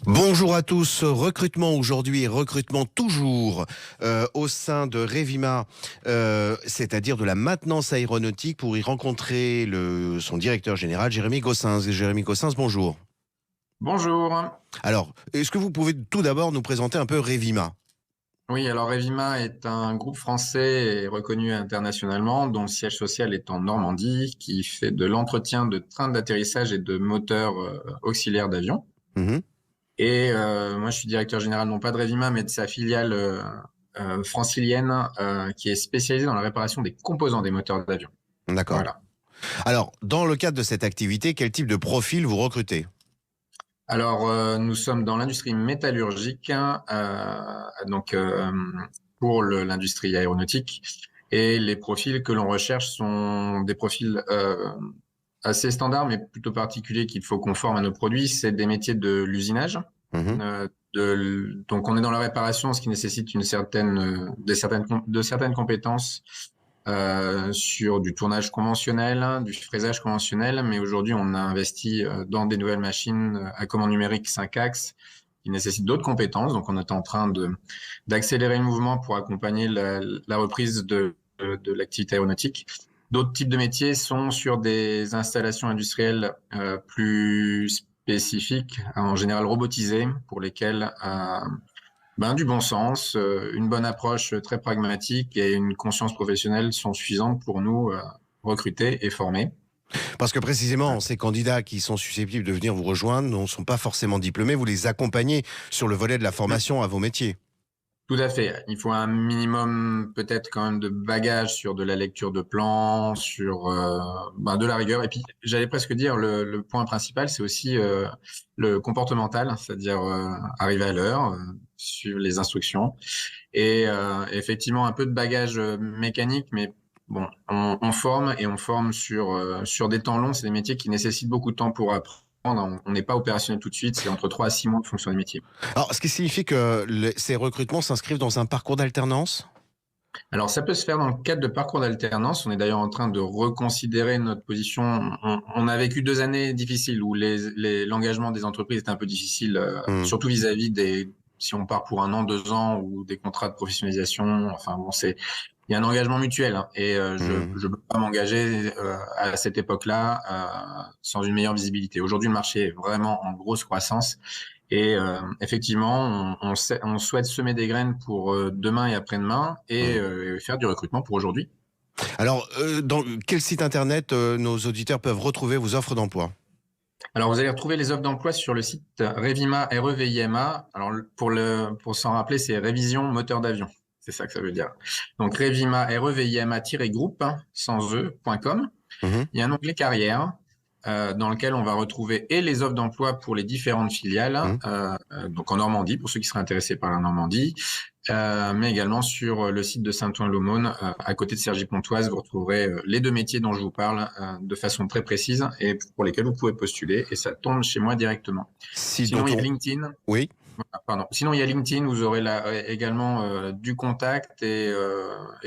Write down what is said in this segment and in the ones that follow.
Bonjour à tous, recrutement aujourd'hui et recrutement toujours au sein de Revima, c'est-à-dire de la maintenance aéronautique, pour y rencontrer son directeur général, Jérémy Gossens. Jérémy Gossens, bonjour. Bonjour. Alors, est-ce que vous pouvez tout d'abord nous présenter un peu Revima? Oui, alors Revima est un groupe français et reconnu internationalement dont le siège social est en Normandie, qui fait de l'entretien de trains d'atterrissage et de moteurs auxiliaires d'avion. Mhm. Et moi, je suis directeur général non pas de Revima, mais de sa filiale francilienne qui est spécialisée dans la réparation des composants des moteurs d'avion. D'accord. Voilà. Alors, dans le cadre de cette activité, quel type de profil vous recrutez? Alors, nous sommes dans l'industrie métallurgique, donc pour l'industrie aéronautique. Et les profils que l'on recherche sont des profils assez standards, mais plutôt particuliers qu'il faut qu'on forme à nos produits. C'est des métiers de l'usinage. Mhm. Donc, on est dans la réparation, ce qui nécessite de certaines compétences sur du tournage conventionnel, du fraisage conventionnel, mais aujourd'hui on a investi dans des nouvelles machines à commande numérique 5 axes qui nécessitent d'autres compétences. Donc on est en train d'accélérer le mouvement pour accompagner la reprise de l'activité aéronautique. D'autres types de métiers sont sur des installations industrielles plus spécifiques, en général robotisées, pour lesquelles du bon sens, une bonne approche très pragmatique et une conscience professionnelle sont suffisantes pour nous recruter et former. Parce que précisément, ces candidats qui sont susceptibles de venir vous rejoindre ne sont pas forcément diplômés, vous les accompagnez sur le volet de la Mm. formation à vos métiers. Tout à fait. Il faut un minimum peut-être quand même de bagage sur de la lecture de plans, sur de la rigueur. Et puis j'allais presque dire le point principal, c'est aussi le comportemental, c'est-à-dire arriver à l'heure, suivre les instructions. Et effectivement, un peu de bagage mécanique, mais bon, on forme et on forme sur des temps longs. C'est des métiers qui nécessitent beaucoup de temps pour apprendre. On n'est pas opérationnel tout de suite. C'est entre 3 à 6 mois en fonction des métiers. Alors, ce qui signifie que ces recrutements s'inscrivent dans un parcours d'alternance? Alors, ça peut se faire dans le cadre de parcours d'alternance. On est d'ailleurs en train de reconsidérer notre position. On a vécu 2 années difficiles où l'engagement des entreprises était un peu difficile, Hmm. surtout vis-à-vis si on part pour 1 an, 2 ans ou des contrats de professionnalisation. Enfin bon, il y a un engagement mutuel, hein, et Hmm. je peux pas m'engager à cette époque-là sans une meilleure visibilité. Aujourd'hui, le marché est vraiment en grosse croissance et effectivement, on souhaite semer des graines pour demain et après-demain et Hmm. faire du recrutement pour aujourd'hui. Alors, dans quel site internet nos auditeurs peuvent retrouver vos offres d'emploi? Alors, vous allez retrouver les offres d'emploi sur le site Revima, REVIMA. Alors, pour s'en rappeler, c'est révision moteur d'avion. C'est ça que ça veut dire. Donc, Revima, REVIMA-groupe, sans e.com. Mhm. Il y a un onglet carrière dans lequel on va retrouver et les offres d'emploi pour les différentes filiales, Mhm. donc en Normandie, pour ceux qui seraient intéressés par la Normandie, mais également sur le site de Saint-Ouen-l'Aumône, à côté de Cergy-Pontoise, vous retrouverez les 2 métiers dont je vous parle de façon très précise et pour lesquels vous pouvez postuler, et ça tombe chez moi directement. Site dont Sinon, il y a on... LinkedIn. Oui. Pardon. Sinon, il y a LinkedIn, vous aurez là également du contact et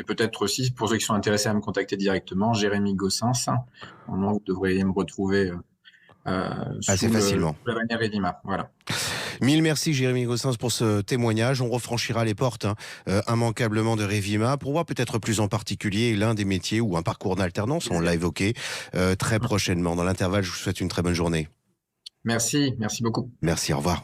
peut-être aussi, pour ceux qui sont intéressés à me contacter directement, Jérémy Gossens. Normalement, vous devriez me retrouver Assez facilement. sous la bannière Edima. Voilà. Mille merci Jérémy Gossens pour ce témoignage. On refranchira les portes immanquablement de Revima pour voir peut-être plus en particulier l'un des métiers ou un parcours d'alternance, on l'a évoqué, très prochainement. Dans l'intervalle, je vous souhaite une très bonne journée. Merci beaucoup. Merci, au revoir.